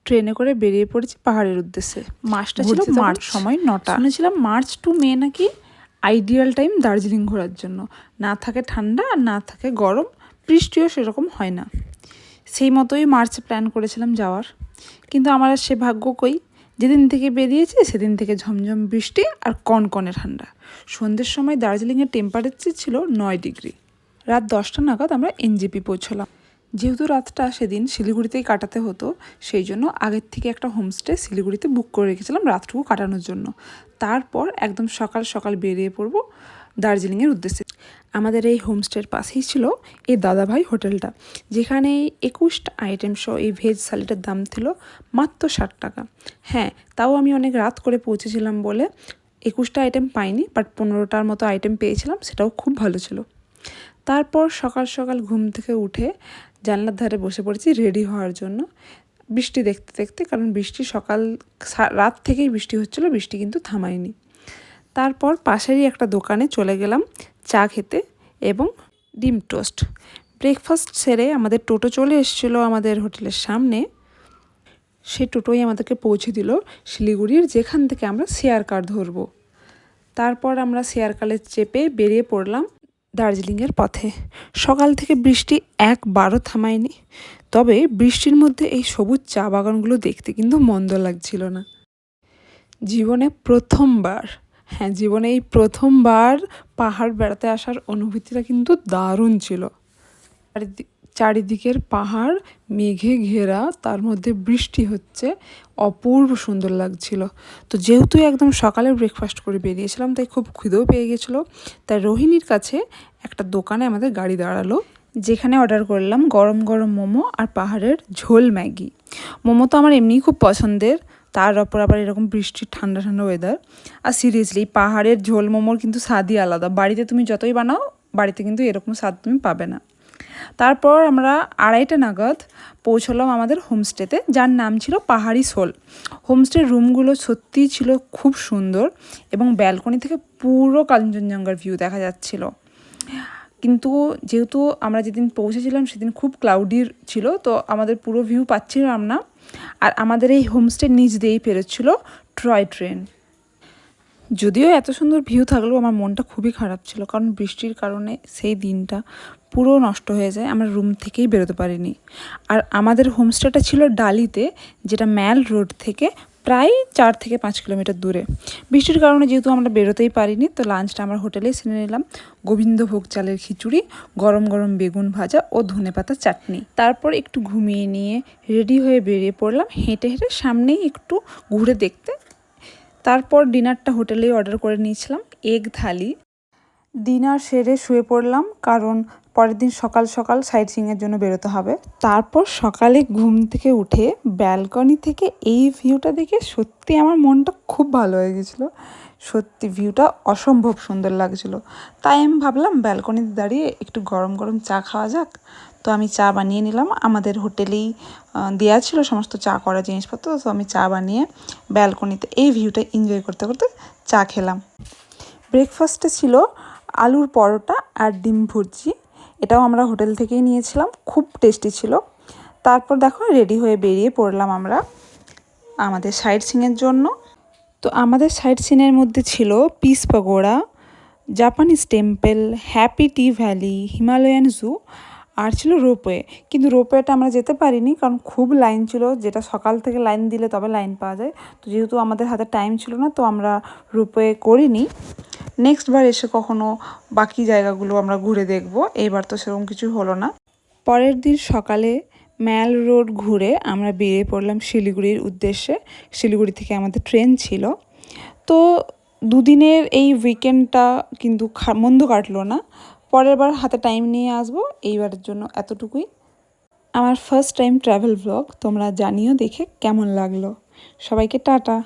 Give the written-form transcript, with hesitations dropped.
ট্রেনে করে বেরিয়ে পড়েছি পাহাড়ের উদ্দেশ্যে। মাসটা ছিল মার্চ, সময় 9টা। শুনেছিলাম মার্চ টু মে নাকি আইডিয়াল টাইম দার্জিলিং ঘোরার জন্য। না থাকে ঠান্ডা আর না থাকে গরম, বৃষ্টিও সেরকম হয় না। সেই মতোই মার্চে প্ল্যান করেছিলাম যাওয়ার, কিন্তু আমার আর সে ভাগ্য কই। যেদিন থেকে বেরিয়েছি সেদিন থেকে ঝমঝম বৃষ্টি আর কনকনে ঠান্ডা। সন্ধ্যের সময় দার্জিলিংয়ের টেম্পারেচার ছিল 9 ডিগ্রি। রাত 10টা নাগাদ আমরা এনজেপি পৌঁছলাম। যেহেতু রাতটা সেদিন শিলিগুড়িতেই কাটাতে হতো, সেই জন্য আগের থেকে একটা হোমস্টে শিলিগুড়িতে বুক করে রেখেছিলাম রাতটুকু কাটানোর জন্য। তারপর একদম সকাল সকাল বেরিয়ে পড়ব দার্জিলিংয়ের উদ্দেশ্যে। আমাদের এই হোমস্টের পাশেই ছিল এই দাদাভাই হোটেলটা, যেখানে 21টা আইটেম সহ এই ভেজ থালিটার দাম ছিল মাত্র 60 টাকা। হ্যাঁ, তাও আমি অনেক রাত করে পৌঁছেছিলাম বলে 21টা আইটেম পাইনি, বাট 15টার মতো আইটেম পেয়েছিলাম, সেটাও খুব ভালো ছিল। তারপর সকাল সকাল ঘুম থেকে উঠে জানলার ধারে বসে পড়েছি রেডি হওয়ার জন্য, বৃষ্টি দেখতে দেখতে। কারণ বৃষ্টি রাত থেকেই বৃষ্টি হচ্ছিল, বৃষ্টি কিন্তু থামায়নি। তারপর পাশেরই একটা দোকানে চলে গেলাম চা খেতে এবং ডিম টোস্ট। ব্রেকফাস্ট সেরে আমাদের টোটো চলে এসেছিলো আমাদের হোটেলের সামনে। সেই টোটোই আমাদেরকে পৌঁছে দিল শিলিগুড়ির, যেখান থেকে আমরা শেয়ার কার ধরবো। তারপর আমরা শেয়ার কারে চেপে বেরিয়ে পড়লাম দার্জিলিংয়ের পথে। সকাল থেকে বৃষ্টি একবারও থামায়নি, তবে বৃষ্টির মধ্যে এই সবুজ চা বাগানগুলো দেখতে কিন্তু মন্দ লাগছিল না। জীবনে এই প্রথমবার পাহাড় বেড়াতে আসার অনুভূতিটা কিন্তু দারুণ ছিল। চারিদিকের পাহাড় মেঘে ঘেরা, তার মধ্যে বৃষ্টি হচ্ছে, অপূর্ব সুন্দর লাগছিল। তো যেহেতু একদম সকালে ব্রেকফাস্ট করে বেরিয়েছিলাম, তাই খুব খিদেও পেয়ে গেছিলো। তাই রোহিণীর কাছে একটা দোকানে আমাদের গাড়ি দাঁড়ালো, যেখানে অর্ডার করলাম গরম গরম মোমো আর পাহাড়ের ঝোল ম্যাগি। মোমো তো আমার এমনিই খুব পছন্দের, তার ওপর আবার এরকম বৃষ্টির ঠান্ডা ঠান্ডা ওয়েদার। আর সিরিয়াসলি পাহাড়ের ঝোল মোমোর কিন্তু স্বাদই আলাদা। বাড়িতে তুমি যতই বানাও, বাড়িতে কিন্তু এরকম স্বাদ তুমি পাবে না। তারপর আমরা 2:30টা নাগাদ পৌঁছলাম আমাদের হোমস্টেতে, যার নাম ছিল পাহাড়ি সোল। হোমস্টের রুমগুলো সত্যিই ছিল খুব সুন্দর এবং ব্যালকনি থেকে পুরো কাঞ্চনজঙ্ঘার ভিউ দেখা যাচ্ছিল। কিন্তু যেহেতু আমরা যেদিন পৌঁছেছিলাম সেদিন খুব ক্লাউডি ছিল, তো আমাদের পুরো ভিউ পাচ্ছিলাম না। আর আমাদের এই হোমস্টের নিচ দিয়েই পেরোচ্ছিল টয় ট্রেন। যদিও এত সুন্দর ভিউ থাকলেও আমার মনটা খুবই খারাপ ছিল, কারণ বৃষ্টির কারণে সেই দিনটা পুরো নষ্ট হয়ে যায়, আমরা রুম থেকেই বেরোতে পারিনি। আর আমাদের হোমস্টেটা ছিল ডালিতে, যেটা ম্যাল রোড থেকে প্রায় 4 থেকে 5 কিলোমিটার দূরে। বৃষ্টির কারণে যেহেতু আমরা বেরোতেই পারিনি, তো লাঞ্চটা আমরা হোটেলেই সেরে নিলাম। গোবিন্দভোগ চালের খিচুড়ি, গরম গরম বেগুন ভাজা ও ধনেপাতা চাটনি। তারপর একটু ঘুমিয়ে নিয়ে রেডি হয়ে বেরিয়ে পড়লাম হেঁটে হেঁটে সামনেই একটু ঘুরে দেখতে। তারপর ডিনারটা হোটেলেই অর্ডার করে নিয়েছিলাম, এগ থালি। ডিনার সেরে শুয়ে পড়লাম, কারণ পরের দিন সকাল সকাল সাইট সিইংয়ের জন্য বেরোতে হবে। তারপর সকালে ঘুম থেকে উঠে ব্যালকনি থেকে এই ভিউটা দেখে সত্যি আমার মনটা খুব ভালো হয়ে গেছিলো। সত্যি ভিউটা অসম্ভব সুন্দর লাগছিল। তাই আমি ভাবলাম ব্যালকনিতে দাঁড়িয়ে একটু গরম গরম চা খাওয়া যাক। তো আমি চা বানিয়ে নিলাম, আমাদের হোটেলেই দেওয়া ছিল সমস্ত চা করা জিনিসপত্র। তো আমি চা বানিয়ে ব্যালকনিতে এই ভিউটা এনজয় করতে করতে চা খেলাম। ব্রেকফাস্টে ছিল আলুর পরোটা আর ডিম ভুর্জি, এটাও আমরা হোটেল থেকেই নিয়েছিলাম, খুব টেস্টি ছিল। তারপর দেখো রেডি হয়ে বেরিয়ে পড়লাম আমরা আমাদের সাইট সিইংয়ের জন্য। তো আমাদের সাইট সিনের মধ্যে ছিল peace pagoda, Japanese temple, happy tea valley, Himalayan zoo, আর ছিল রোপওয়ে। কিন্তু রোপওয়েটা আমরা যেতে পারিনি, কারণ খুব লাইন ছিল, যেটা সকাল থেকে লাইন দিলে তবে লাইন পাওয়া যায়। তো যেহেতু আমাদের হাতে টাইম ছিল না, তো আমরা রোপওয়ে করিনি। নেক্সটবার এসে কখনো বাকি জায়গাগুলো আমরা ঘুরে দেখব, এইবার তো সেরকম কিছু হলো না। পরের দিন সকালে ম্যাল রোড ঘুরে আমরা বেরিয়ে পড়লাম শিলিগুড়ির উদ্দেশ্যে। শিলিগুড়ি থেকে আমাদের ট্রেন ছিল। তো দুদিনের এই উইকেন্ডটা কিন্তু মন্দ কাটলো না। পরের বার হাতে টাইম নিয়ে আসবো, এইবারের জন্য এতটুকুই। আমার ফার্স্ট টাইম ট্রাভেল ব্লগ তোমরা জানিও দেখে কেমন লাগলো। সবাইকে টাটা।